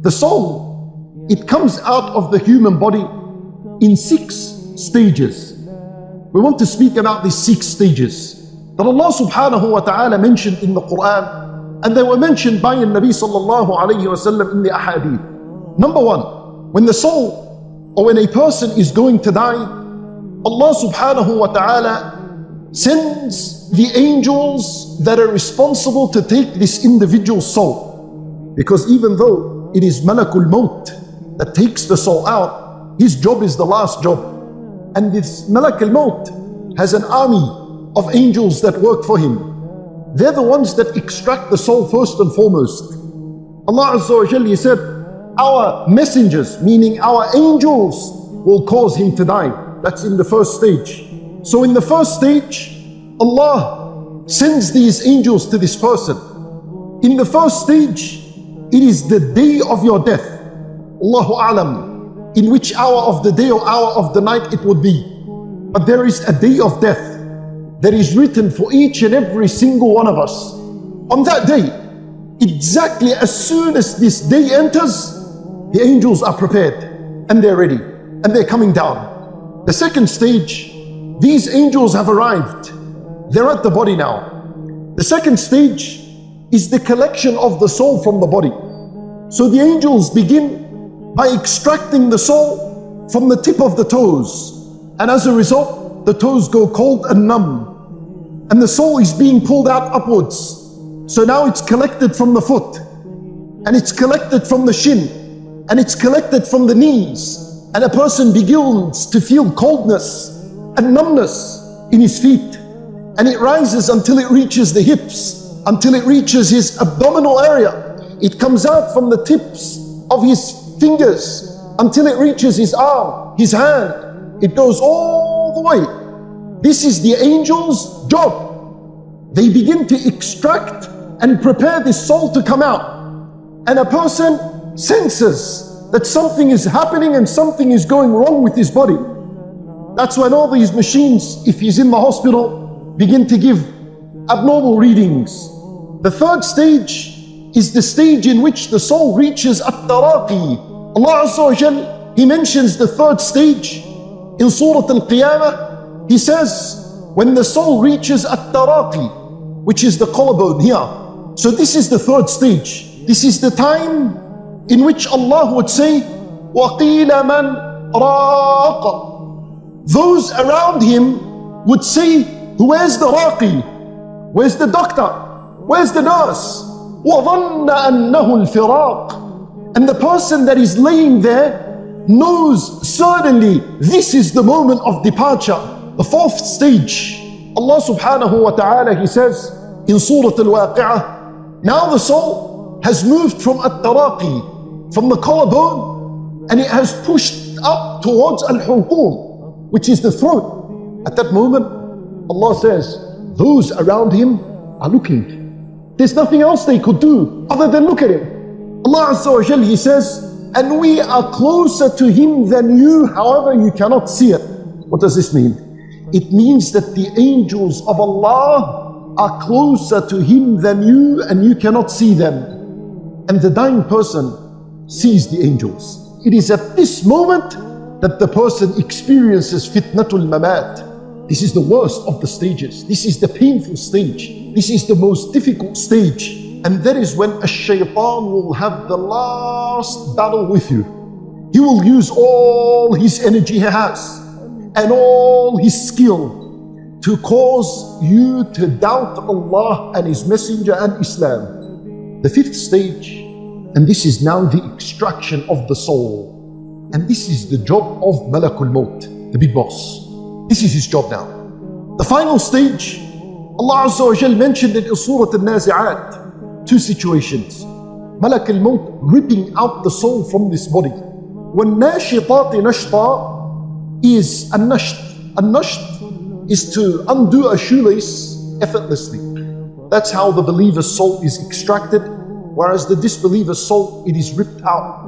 The soul, it comes out of the human body in 6 stages. We want to speak about these 6 stages that Allah subhanahu wa ta'ala mentioned in the Quran, and they were mentioned by the Nabi sallallahu alayhi wa sallam in the ahadith. Number 1, when the soul or when a person is going to die, Allah subhanahu wa ta'ala sends the angels that are responsible to take this individual's soul. Because even though it is Malakul Maut that takes the soul out, his job is the last job. And this Malakul Maut has an army of angels that work for him. They're the ones that extract the soul first and foremost. Allah Azza wa Jalla, He said, our messengers, meaning our angels, will cause him to die. That's in the first stage. So in the first stage, Allah sends these angels to this person. In the first stage, it is the day of your death. Allahu A'lam, in which hour of the day or hour of the night it would be. But there is a day of death that is written for each and every single one of us. On that day, exactly as soon as this day enters, the angels are prepared and they're ready and they're coming down. The second stage, these angels have arrived. They're at the body now. The second stage is the collection of the soul from the body. So the angels begin by extracting the soul from the tip of the toes. And as a result, the toes go cold and numb. And the soul is being pulled out upwards. So now it's collected from the foot. And it's collected from the shin. And it's collected from the knees. And a person begins to feel coldness and numbness in his feet. And it rises until it reaches the hips, until it reaches his abdominal area. It comes out from the tips of his fingers until it reaches his arm, his hand. It goes all the way. This is the angel's job. They begin to extract and prepare this soul to come out. And a person senses that something is happening and something is going wrong with his body. That's when all these machines, if he's in the hospital, begin to give abnormal readings. The third stage is the stage in which the soul reaches at-taraqi. Allah Azza wa Jal, He mentions the third stage in Surah Al-Qiyamah. He says, when the soul reaches at-taraqi, which is the collarbone here. So this is the third stage. This is the time in which Allah would say, وَقِيلَ مَنْ رَاقَ. Those around him would say, where's the raqi? Where's the doctor? Where's the nurse? وَظَنَّ أَنَّهُ الْفِرَاقِ. And the person that is laying there knows certainly this is the moment of departure. The fourth stage, Allah subhanahu wa ta'ala, He says in Surah Al-Waqi'ah, now the soul has moved from at-taraqi, from the collarbone, and it has pushed up towards al-hulqum, which is the throat. At that moment, Allah says, those around him are looking. There's nothing else they could do other than look at him. Allah Azza wa Jal, He says, and we are closer to him than you, however you cannot see it. What does this mean? It means that the angels of Allah are closer to him than you, and you cannot see them. And the dying person sees the angels. It is at this moment that the person experiences fitnatul mamat. This is the worst of the stages. This is the painful stage. This is the most difficult stage. And that is when a shaitan will have the last battle with you. He will use all his energy he has and all his skill to cause you to doubt Allah and His Messenger and Islam. The fifth stage, and this is now the extraction of the soul. And this is the job of Malakul Maut, the big boss. This is his job now. The final stage, Allah Azza wa Jal mentioned in Surah Al-Nazi'at, two situations. Malakul Maut ripping out the soul from this body. When nashitati nashta is an-nasht. An-nasht is to undo a shoelace effortlessly. That's how the believer's soul is extracted, whereas the disbeliever's soul, it is ripped out.